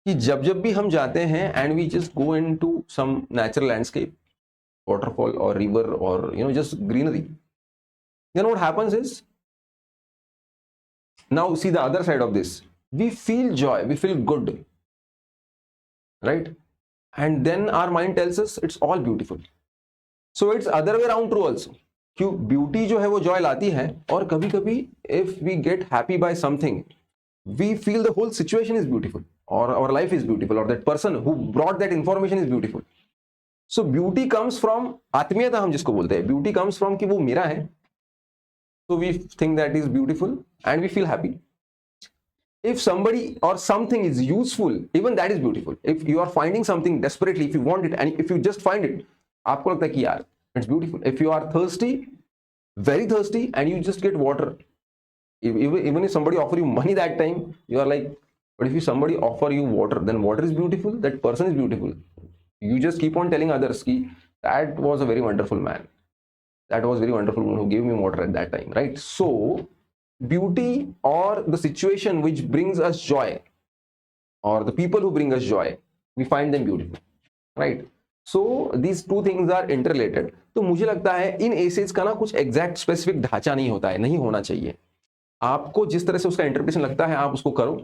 कि जब जब भी हम जाते हैं and we just go into some natural landscape, waterfall or river or just greenery, then what happens is, now see the other side of this, we feel joy, we feel good, right? And then our mind tells us it's all beautiful. So it's other way around true also. क्यों beauty जो है वो joy लाती है, और कभी कभी if we get happy by something, we feel the whole situation is beautiful, और आवर लाइफ इज ब्यूटीफुल, और that person who brought that information is beautiful. So beauty comes from आत्मीयता, हम जिसको बोलते हैं, ब्यूटी कम्स फ्रॉम कि वो मेरा है, so we think that is beautiful and we feel happy. If somebody or something is useful, even that is beautiful. If you are finding something desperately, if you want it and if you just find it, आपको लगता है कि यार it's beautiful. If you are thirsty, very thirsty, and you just get water, even if somebody offer you money that time, you are like, but if somebody offer you water, then water is beautiful, that person is beautiful. You just keep on telling others ki that was a very wonderful man, that was very wonderful one who gave me water at that time, right? So beauty or the situation which brings us joy or the people who bring us joy, we find them beautiful, right? So these two things are interrelated. तो मुझे लगता है इन essays का ना कुछ exact specific ढांचा नहीं होता है, नहीं होना चाहिए। आपको जिस तरह से उसका इंटरप्रिटेशन लगता है आप उसको करो।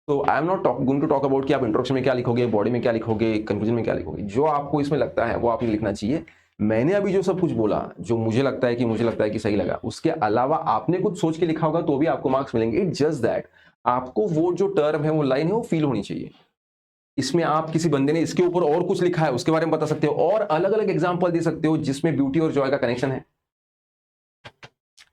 तो I am not going to talk about कि आप इंट्रोडक्शन में क्या लिखोगे, बॉडी में क्या लिखोगे, कंक्लूजन में क्या लिखोगे। जो आपको इसमें लगता है वो आपने लिखना चाहिए। मैंने अभी जो सब कुछ बोला, जो मुझे लगता है कि सही लगा, उसके अलावा आपने कुछ सोच के लिखा होगा तो भी आपको मार्क्स मिलेंगे। इट्स जस्ट दैट आपको वो जो टर्म है, वो लाइन है, वो फील होनी चाहिए। इसमें आप किसी बंदे ने इसके ऊपर और कुछ लिखा है उसके बारे में बता सकते हो, और अलग अलग एग्जाम्पल दे सकते हो जिसमें ब्यूटी और जॉय का कनेक्शन है।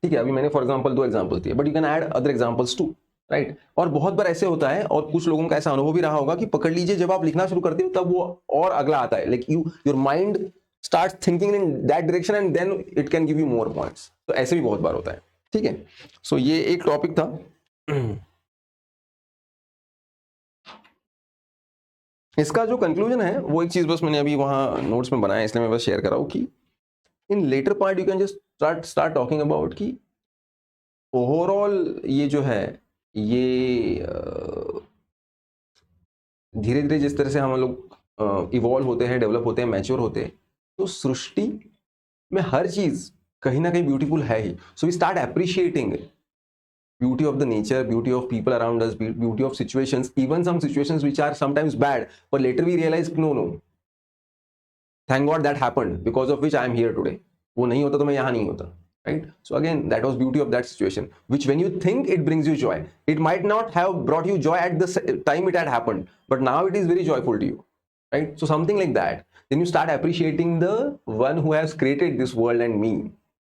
ठीक है, अभी मैंने फॉर एग्जांपल 2 एग्जांपल दिए, but you can add other examples too, right? और बहुत बार ऐसे होता है, और कुछ लोगों का ऐसा अनुभव भी रहा होगा कि पकड़ लीजिए जब आप लिखना शुरू करते हो तब वो और अगला आता है, like your mind starts thinking in that direction and then it can give you more points. तो ऐसे भी बहुत बार होता है। ठीक है, सो ये एक टॉपिक था। इसका जो कंक्लूजन है वो एक चीज बस मैंने अभी वहां नोट्स में बनाया, इसलिए मैं बस शेयर कर रहा हूं कि in later part you can just start talking about कि ओवरऑल ये जो है ये धीरे धीरे जिस तरह से हम लोग इवॉल्व होते हैं, डेवलप होते हैं, मैच्योर होते हैं, तो सृष्टि में हर चीज कहीं ना कहीं ब्यूटीफुल है ही। So we start appreciating beauty of the nature, beauty of people around us, beauty of situations, even some situations which are sometimes bad, but later we realize no, thank God that happened, because of which I am here today. वो नहीं होता तो मैं यहाँ नहीं होता, right? So again, that was beauty of that situation, which when you think it brings you joy, it might not have brought you joy at the time it had happened, but now it is very joyful to you, right? So something like that, then you start appreciating the one who has created this world and me.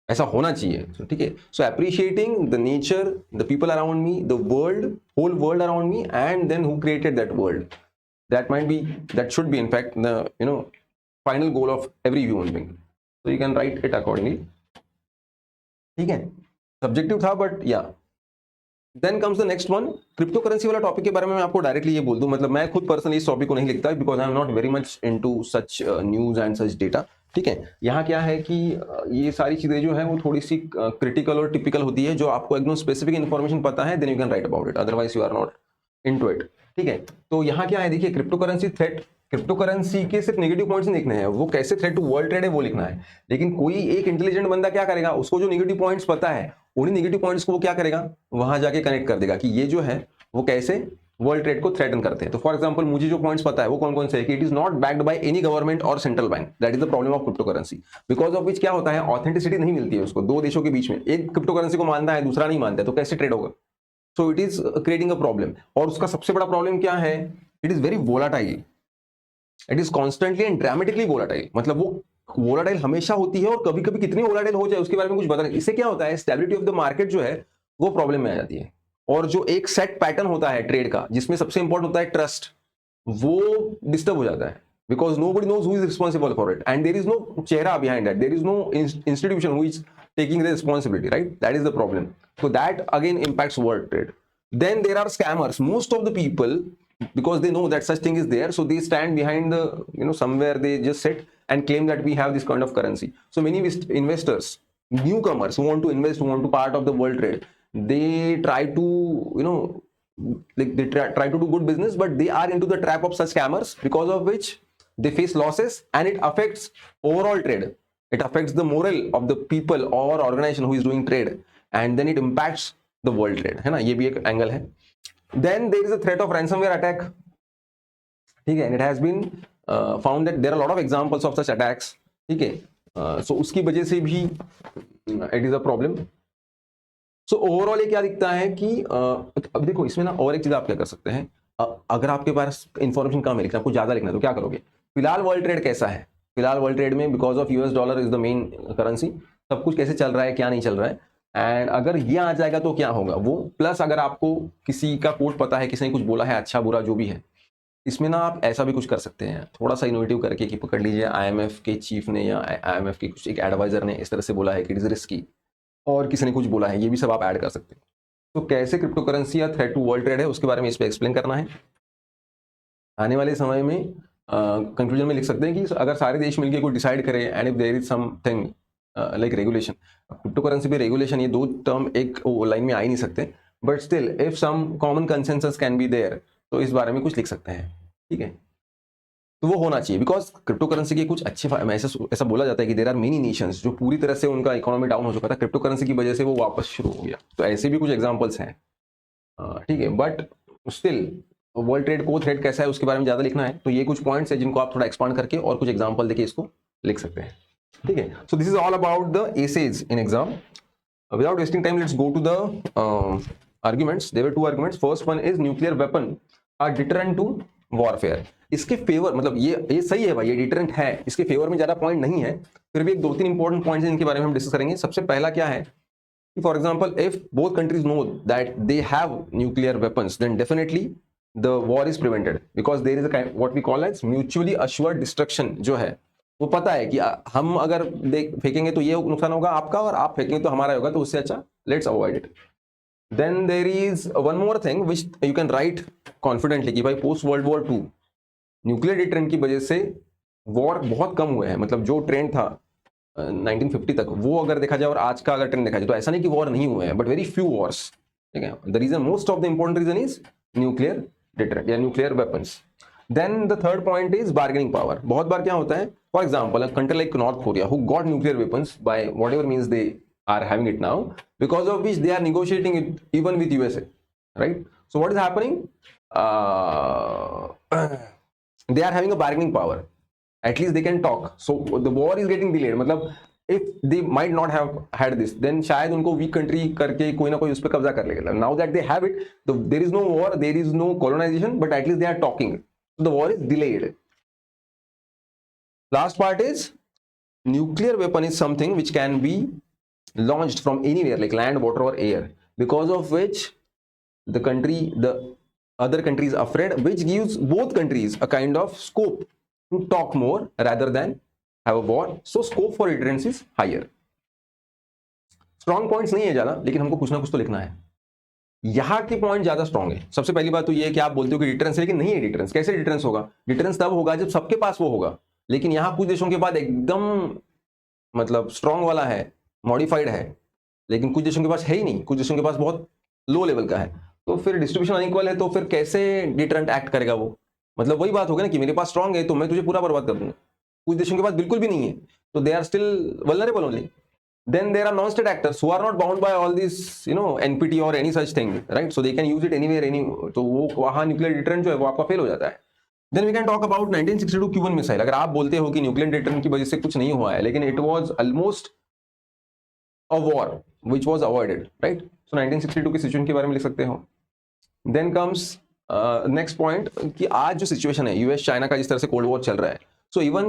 ऐसा होना चाहिए, ठीक है? So appreciating the nature, the people around me, the world, whole world around me, and then who created that world, that might be, that should be in fact the final goal of every human being. So you can write it accordingly. ठीक है, subjective था but yeah. Then comes the next one, crypto currency वाला topic के बारे में मैं आपको directly ये बोल दूं, मतलब मैं खुद पर्सनली इस टॉपिक को नहीं लिखता because I am not very much into such news and such data. ठीक है, यहाँ क्या है कि ये सारी चीजें जो है वो थोड़ी सी क्रिटिकल और टिपिकल होती है। जो आपको एकदम स्पेसिफिक इन्फॉर्मेशन पता है then you can write about it, otherwise you are not into it. ठीक है, तो यहाँ क्या है, देखिए, crypto currency threat, crypto currency के सिर्फ नेगेटिव पॉइंट्स नहीं लिखने हैं, वो कैसे थ्रेट टू वर्ल्ड ट्रेड है वो लिखना है। लेकिन कोई एक इंटेलिजेंट बंदा क्या करेगा, उसको जो नेगेटिव पॉइंट्स पता है उन्हीं नेगेटिव पॉइंट्स को वो क्या करेगा, वहां जाके कनेक्ट कर देगा कि ये जो है वो कैसे वर्ल्ड ट्रेड को थ्रेटन करते हैं। तो फॉर एग्जांपल मुझे जो पॉइंट्स पता है वो कौन कौन से है कि it is not backed by any government और central bank, that is the problem of crypto currency, because of which क्या होता है, ऑथेंटिसिटी नहीं मिलती है उसको। दो देशों के बीच में एक क्रिप्टो करेंसी को मानता है, दूसरा नहीं मानता है, तो कैसे ट्रेड होगा? सो it is creating a problem. और उसका सबसे बड़ा प्रॉब्लम क्या है, it is very volatile, it is constantly and dramatically volatile. मतलब वो वोलाटाइल हमेशा होती है और कभी कभी कितनी वोलाटाइल हो जाए उसके बारे में कुछ पता नहीं। इससे क्या होता है, स्टेबिलिटी ऑफ द मार्केट जो है वो प्रॉब्लम में आ जाती है। और जो एक सेट पैटर्न होता है ट्रेड का, जिसमें सबसे इंपॉर्टेंट होता है ट्रस्ट, वो डिस्टर्ब हो जाता है because nobody knows who is responsible for it and there is no चेहरा behind that, there is no institution who is taking the responsibility, right? That is the problem. So that again impacts world trade. Then there are scammers. Most of the people, because they know that such thing is there, so they stand behind the somewhere they just sit and claim that we have this kind of currency. So many investors, newcomers who want to invest, who want to part of the world trade, they try to like they try to do good business, but they are into the trap of such scammers, because of which they face losses and it affects overall trade. It affects the moral of the people or organization who is doing trade, and then it impacts the world trade, है ना? ये भी एक angle है। Then there is a threat of ransomware attack. ठीक है, and it has been found that there are a lot of examples of such attacks. ठीक है, so उसकी वजह से भी it is a problem. So overall ये क्या दिखता है कि अब देखो इसमें ना और एक चीज आप क्या कर सकते हैं, अगर आपके पास इंफॉर्मेशन कम है लेकिन आपको ज्यादा लिखना है तो क्या करोगे? फिलहाल वर्ल्ड ट्रेड कैसा है, फिलहाल वर्ल्ड ट्रेड में because of US dollar is the main currency, सब कुछ कैसे चल रहा है, क्या नहीं चल रहा है, एंड अगर ये आ जाएगा तो क्या होगा वो। प्लस अगर आपको किसी का कोट पता है, किसी ने कुछ बोला है अच्छा बुरा जो भी है, इसमें ना आप ऐसा भी कुछ कर सकते हैं थोड़ा सा इनोवेटिव करके कि पकड़ लीजिए आईएमएफ के चीफ ने या आईएमएफ के कुछ एक एडवाइजर ने इस तरह से बोला है कि इट इज रिस्की, और किसी ने कुछ बोला है, ये भी सब आप ऐड कर सकते हैं। तो कैसे क्रिप्टो करेंसी या थ्रेट टू वर्ल्ड ट्रेड है उसके बारे में इस पर एक्सप्लेन करना है। आने वाले समय में कंक्लूजन में लिख सकते हैं कि अगर सारे देश मिलकर कोई डिसाइड करें and if there is something like regulation, crypto currency पे रेगुलेशन, ये दो टर्म एक लाइन में आ ही नहीं सकते, but still if some common consensus can be there, तो इस बारे में कुछ लिख सकते हैं। ठीक है, तो वो होना चाहिए, बिकॉज क्रिप्टो करेंसी के कुछ अच्छे ऐसा बोला जाता है कि देर आर मेनी नेशंस जो पूरी तरह से उनका इकोनॉमी डाउन हो चुका था, क्रिप्टो करेंसी की वजह से वो वापस शुरू हो गया। तो ऐसे भी कुछ एग्जांपल्स हैं, ठीक है। बट स्टिल वर्ल्ड ट्रेड को थ्रेड कैसा है उसके बारे में ज्यादा लिखना है, तो ये कुछ पॉइंट्स है जिनको आप थोड़ा एक्सपांड करके और कुछ एग्जांपल देके इसको लिख सकते हैं, ठीक है। So this is all about the essays in exam. Without wasting time, let's go to the arguments. There were two arguments. First one is nuclear weapon are deterrent to warfare. इसके favour मतलब ये सही है भाई, ये deterrent है, इसके favour में ज्यादा पॉइंट नहीं है, फिर भी एक दो तीन इंपॉर्टेंट पॉइंट्स हैं इनके बारे में हम डिस्कस करेंगे। सबसे पहला क्या है कि for example if both countries know that they have nuclear weapons then definitely the war is prevented, because there is a what we call as mutually assured destruction. जो है वो पता है कि हम अगर फेंकेंगे तो ये नुकसान होगा आपका और आप फेंकेंगे तो हमारा होगा, तो उससे अच्छा let's avoid it. Then there is one more thing which you can write confidently कि भाई post world war 2 nuclear deterrent की वजह से वॉर बहुत कम हुए हैं। मतलब जो ट्रेंड था 1950 तक, वो अगर देखा जाए और आज का अगर ट्रेंड देखा जाए तो ऐसा नहीं कि वॉर नहीं हुए हैं, बट वेरी फ्यू वॉर्स, ठीक है। The reason most of the important reason is nuclear deterrent या nuclear weapons. Then the third point is bargaining power. बहुत बार क्या होता है, for example, a country like North Korea who got nuclear weapons by whatever means they are having it now, because of which they are negotiating it even with USA, right? So what is happening? They are having a bargaining power. At least they can talk. So the war is getting delayed. मतलब if they might not have had this, then शायद उनको weak country करके कोई ना कोई उस पर कब्जा कर लेगा। Now that they have it, there is no war, there is no colonization, but at least they are talking. So the war is delayed. Last part is nuclear weapon is something which can be launched from anywhere like land, water or air, because of which the other country is afraid, which gives both countries a kind of scope to talk more rather than have a war. So scope for deterrence is higher. Strong points नहीं है ज्यादा, लेकिन हमको कुछ ना कुछ तो लिखना है। यहाँ के पॉइंट ज्यादा स्ट्रॉन्ग है। सबसे पहली बात तो ये है कि आप बोलते हो कि डिटरेंस है, लेकिन नहीं है डिटरेंस। कैसे डिटरेंस होगा? डिटरेंस तब होगा जब सबके पास वो होगा, लेकिन यहाँ कुछ देशों के पास एकदम मतलब स्ट्रॉन्ग वाला है, मॉडिफाइड है, लेकिन कुछ देशों के पास है ही नहीं, कुछ देशों के पास बहुत लो लेवल का है। तो फिर डिस्ट्रीब्यूशन अनइक्वल है, तो फिर कैसे डिटरेंट एक्ट करेगा वो? मतलब वही बात होगी ना कि मेरे पास स्ट्रॉन्ग है तो मैं तुझे पूरा बर्बाद कर दूंगा। कुछ देशों के पास बिल्कुल भी नहीं है, तो they are still vulnerable only. Then there are non-state actors who are not bound by all this, NPT or any such thing, right? So they can use it anywhere, तो वो वहाँ न्यूक्लियर डिटरेंट जो है वो आपका fail हो जाता है। Then we can talk about 1962 Cuban missile. अगर आप बोलते हो कि न्यूक्लियर डिटरेंट की वजह से कुछ नहीं हुआ है, लेकिन it was almost a war which was avoided, right? So 1962 की सिचुएशन के बारे में लिख सकते हो। Then comes next point कि आज जो सिचुएशन है यूएस चाइना का जिस तरह से कोल्ड वॉर चल रहा है, so even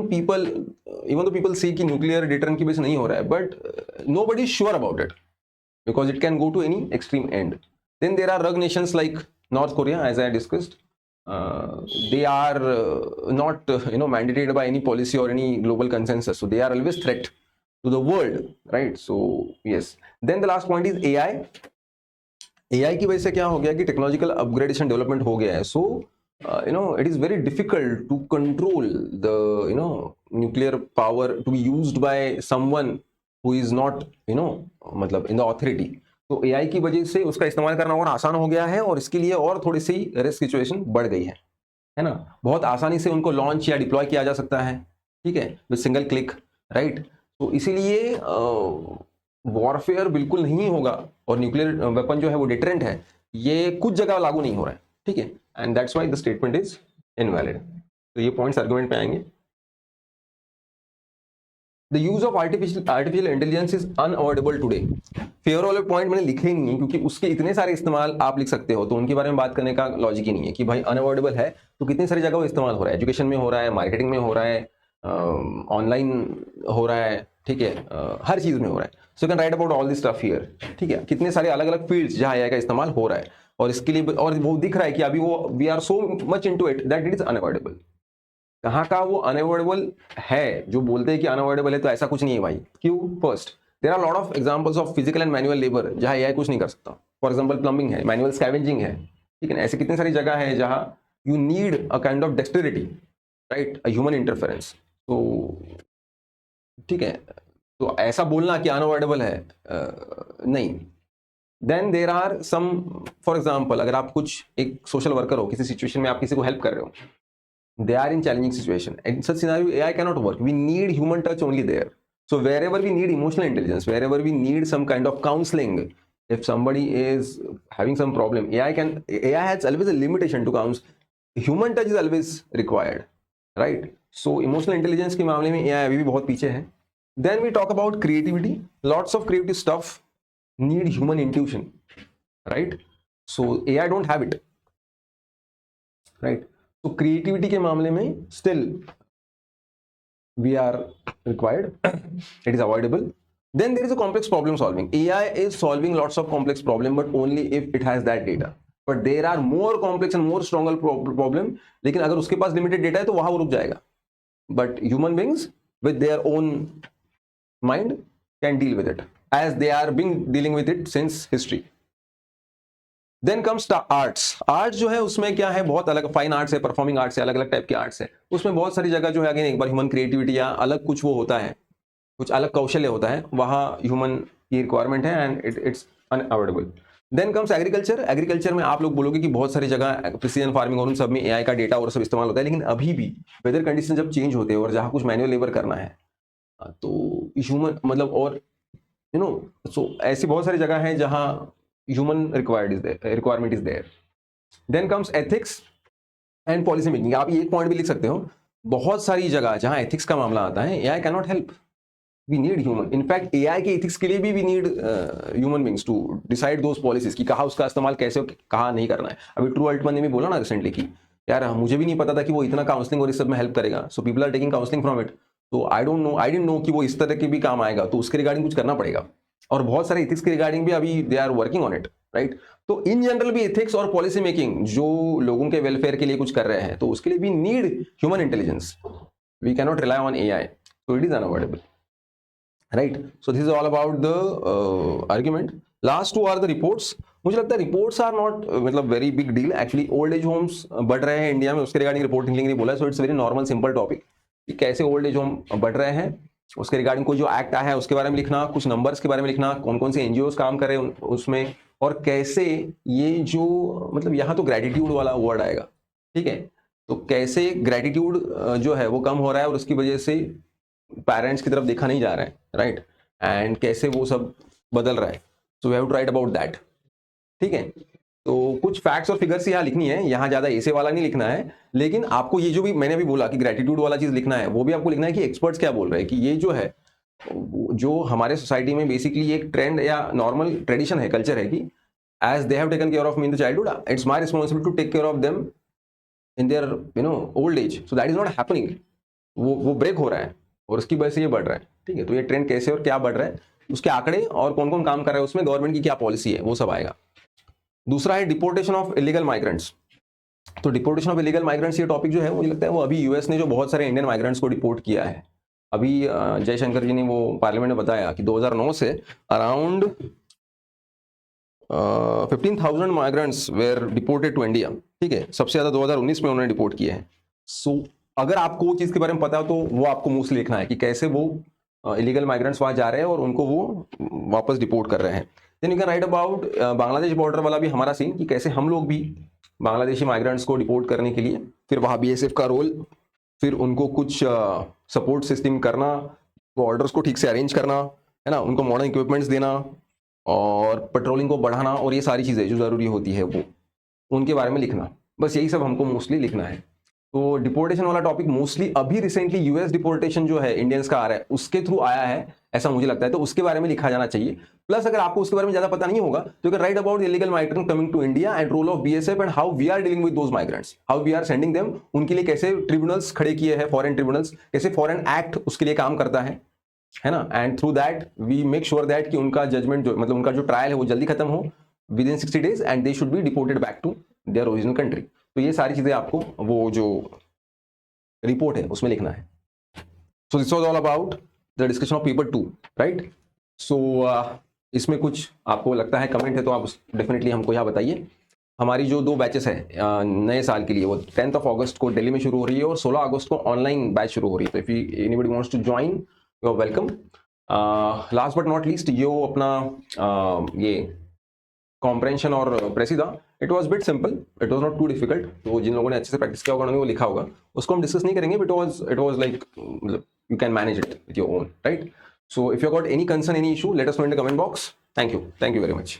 though people say कि न्यूक्लियर डिटरेंट की वजह से नहीं हो रहा है, but nobody is sure about it because it can go to any extreme end. Then there are rug nations like North Korea, as I discussed. They are not mandated by any policy or any global consensus, so they are always threat to the world, right? So yes. Then the last point is AI. AI की वजह से क्या हो गया कि technological upgradation development हो गया है, सो it is very difficult to control the nuclear power to be used by someone who is not मतलब in the authority. तो AI की वजह से उसका इस्तेमाल करना और आसान हो गया है, और इसके लिए और थोड़ी सी रिस्क सिचुएशन बढ़ गई है ना। बहुत आसानी से उनको लॉन्च या डिप्लॉय किया जा सकता है, ठीक है, विद सिंगल क्लिक, राइट। तो इसीलिए वॉरफेयर बिल्कुल नहीं होगा, और न्यूक्लियर वेपन जो है वो डिटरेंट है, ये कुछ जगह लागू नहीं हो रहा है, ठीक है, and that's why the statement is invalid. तो ये पॉइंट्स आर्गुमेंट पे आएंगे। The use of artificial intelligence is unavoidable today. Favour वाले पॉइंट मैंने लिखे ही नहीं है, क्योंकि उसके इतने सारे इस्तेमाल आप लिख सकते हो, तो उनके बारे में बात करने का लॉजिक ही नहीं है कि भाई अनअवॉइडेबल है तो कितनी सारी जगह वो इस्तेमाल हो रहा है। एजुकेशन में हो रहा है, मार्केटिंग में हो रहा है, ऑनलाइन हो रहा है, ठीक है, हर चीज में हो रहा है। सो you can write about all this stuff here, ठीक है। कितने सारे अलग अलग फील्ड्स जहां एआई का इस्तेमाल हो रहा है, और इसके लिए और वो दिख रहा है कि अभी वो we are so much into it that it is unavoidable. कहाँ का वो अनअवॉइडेबल है? जो बोलते हैं कि अनअवॉइडेबल है, तो ऐसा कुछ नहीं है भाई। क्यों? First, there are lot of examples of physical and manual labour जहां एआई कुछ नहीं कर सकता। फॉर एग्जांपल प्लम्बिंग है, मैनुअल स्कैवेंजिंग है, ठीक है ना। ऐसे कितनी सारी जगह है जहां you need a kind of dexterity, right, a human interference. तो ठीक है, तो ऐसा बोलना कि अनअवॉइडेबल है नहीं। Then there are some, for example अगर आप कुछ एक सोशल वर्कर हो, किसी सिचुएशन में आप किसी को हेल्प कर रहे हो, they are in challenging situation. In such scenario, AI cannot work. We need human touch only there. So wherever we need emotional intelligence, wherever we need some kind of counseling, if somebody is having some problem, AI has always a limitation to counsel. Human touch is always required, right? So emotional intelligence के मामले में AI अभी भी बहुत पीछे है. Then we talk about creativity. Lots of creative stuff need human intuition, right? So AI don't have it, right? So creativity के मामले में still we are required. It is avoidable. Then there is a complex problem solving. AI is solving lots of complex problem, but only if it has that data. But there are more complex and more stronger problem. लेकिन अगर उसके पास limited data है तो वहां वो रुक जाएगा. But human beings with their own mind can deal with it, as they are been dealing with it since history. Then comes arts. Arts जो है उसमें क्या है, बहुत अलग फाइन आर्ट्स है, परफॉर्मिंग आर्ट्स है, अलग अलग टाइप के आर्ट्स है. उसमें बहुत सारी जगह जो है अगेन एक बार ह्यूमन क्रिएटिविटी या अलग कुछ वो होता है, कुछ अलग कौशल्य होता है, वहाँ ह्यूमन की रिक्वायरमेंट है and it's unavoidable. Then comes agriculture. Agriculture में आप लोग बोलोगे कि बहुत सारी जगह प्रिसीजन फार्मिंग और उन सब में एआई का डेटा और सब इस्तेमाल होता है, लेकिन अभी भी वेदर कंडीशन जब चेंज होते हैं और जहाँ कुछ मैनुअल लेबर करना है तो ह्यूमन मतलब और सो ऐसी बहुत सारी जगह हैं जहाँ human requirement is there. Then comes ethics and policy making. आप ये एक पॉइंट भी लिख सकते हो, बहुत सारी जगह जहां एथिक्स का मामला आता है AI cannot help. We need human. In fact, AI के एथिक्स के लिए भी we need human beings to decide those policies कि कहाँ उसका इस्तेमाल कैसे कहाँ नहीं करना है. अभी ट्रू अल्टमन ने भी बोला ना रिसेंटली कि यार मुझे भी नहीं पता था कि वो इतना काउंसलिंग और इस सब में हेल्प करेगा. So people are taking counselling from it. तो आई डिडंट नो कि वो इस तरह के भी काम आएगा, तो उसके रिगार्डिंग कुछ करना पड़ेगा. और बहुत सारे एथिक्स के रिगार्डिंग भी अभी they are working on it, right? तो इन जनरल भी एथिक्स और पॉलिसी मेकिंग जो लोगों के वेलफेयर के लिए कुछ कर रहे हैं, तो उसके लिए भी need human intelligence. We can not rely on AI, so it is unavoidable, right? So this is all about the argument. Last two are the reports. मुझे लगता है रिपोर्ट्स आर नॉट मतलब very big deal. Actually old age homes बढ़ रहे हैं India में, उसके regarding reporting के लिए बोला. So it's very normal simple topic कि कैसे ओल्ड एज होम बढ़ रहे हैं, उसके रिगार्डिंग कोई जो एक्ट आया है उसके बारे में लिखना, कुछ नंबर्स के बारे में लिखना, कौन कौन से एनजीओ काम कर रहे हैं उसमें, और कैसे ये जो मतलब यहाँ तो ग्रेटिट्यूड वाला वर्ड आएगा, ठीक है? तो कैसे ग्रेटिट्यूड जो है वो कम हो रहा है और उसकी वजह से पेरेंट्स की तरफ देखा नहीं जा रहा है, राइट? एंड कैसे वो सब बदल रहा है. So we have to write about that, ठीक है? तो कुछ फैक्ट्स और फिगर्स यहाँ लिखनी है, यहाँ ज्यादा ऐसे वाला नहीं लिखना है, लेकिन आपको ये जो भी मैंने भी बोला कि ग्रेटिट्यूड वाला चीज लिखना है, वो भी आपको लिखना है कि एक्सपर्ट्स क्या बोल रहे हैं कि ये जो है जो हमारे सोसाइटी में बेसिकली एक ट्रेंड या नॉर्मल ट्रेडिशन है, कल्चर है कि as they have taken care of me in the childhood, it's my responsibility to take care of them in their old age. So that is not happening. वो break हो रहा है और उसकी वजह से ये बढ़ रहा है, ठीक है? तो ये ट्रेंड कैसे और क्या बढ़ रहा है, उसके आंकड़े और कौन कौन काम कर रहा है उसमें, गवर्नमेंट की क्या पॉलिसी है, वो सब आएगा. दूसरा है डिपोर्टेशन ऑफ इलीगल माइग्रेंट्स. तो डिपोर्टेशन ऑफ इलीगल माइग्रेंट्स ये टॉपिक जो है मुझे लगता है वो अभी यूएस ने जो बहुत सारे इंडियन माइग्रेंट्स को डिपोर्ट किया है, अभी जयशंकर जी ने वो पार्लियामेंट में बताया कि 2009 से around 15,000 migrants were deported to India, ठीक है? सबसे ज्यादा 2019 में उन्होंने डिपोर्ट किए हैं. सो अगर आपको वो चीज के बारे में पता हो तो वो आपको मोस्टली लिखना है कि कैसे वो इलीगल माइग्रेंट्स वहां जा रहे हैं और उनको वो वापस डिपोर्ट कर रहे हैं. Then you can write about Bangladesh border वाला भी हमारा सीन कि कैसे हम लोग भी बांग्लादेशी माइग्रेंट्स को डिपोर्ट करने के लिए फिर वहाँ BSF का रोल, फिर उनको कुछ सपोर्ट सिस्टम करना, बॉर्डर्स को ठीक से अरेंज करना, है ना, उनको मॉडर्न इक्विपमेंट्स देना और पेट्रोलिंग को बढ़ाना और ये सारी चीज़ें जो ज़रूरी होती है वो उनके बारे में लिखना. बस यही सब हमको मोस्टली लिखना है. तो डिपोर्टेशन वाला टॉपिक मोस्टली अभी रिसेंटली यूएस डिपोर्टेशन जो है इंडियंस का आ रहा है उसके थ्रू आया है, ऐसा मुझे लगता है. तो उसके बारे में लिखा जाना चाहिए. प्लस अगर आपको उसके बारे में ज्यादा पता नहीं होगा तो you can write about illegal migrant coming to India and role of BSF and how we are dealing with those migrants, how we are sending them, उनके लिए कैसे ट्रिब्यूनल्स खड़े किए हैं, फॉरेन ट्रिब्यूनल्स, कैसे फॉरेन एक्ट उसके लिए काम करता है ना. And through that we make sure that कि उनका जजमेंट जो मतलब उनका जो ट्रायल है वो जल्दी खत्म हो within 60 days and they should be deported back to their original country. तो ये सारी चीजें आपको वो जो रिपोर्ट है उसमें लिखना है. So this was all about the discussion of paper 2, right? So इसमें कुछ आपको लगता है कमेंट है तो आप डेफिनेटली हमको यहाँ बताइए. हमारी जो 2 बैचेस है नए साल के लिए वो 10th of August को दिल्ली में शुरू हो रही है और 16 अगस्त को ऑनलाइन बैच शुरू हो रही है. तो if anybody wants to join you are welcome. Last but not least ये अपना ये कॉम्प्रेंशन और प्रेसिदा, it was bit simple, it was not too difficult. तो जिन लोगों ने अच्छे से प्रैक्टिस किया होगा उन्होंने वो लिखा होगा, उसको हम डिस्कस नहीं करेंगे, but it was like you can manage it with your own, right? So if you got any concern, any issue, let us know in the comment box. Thank you very much.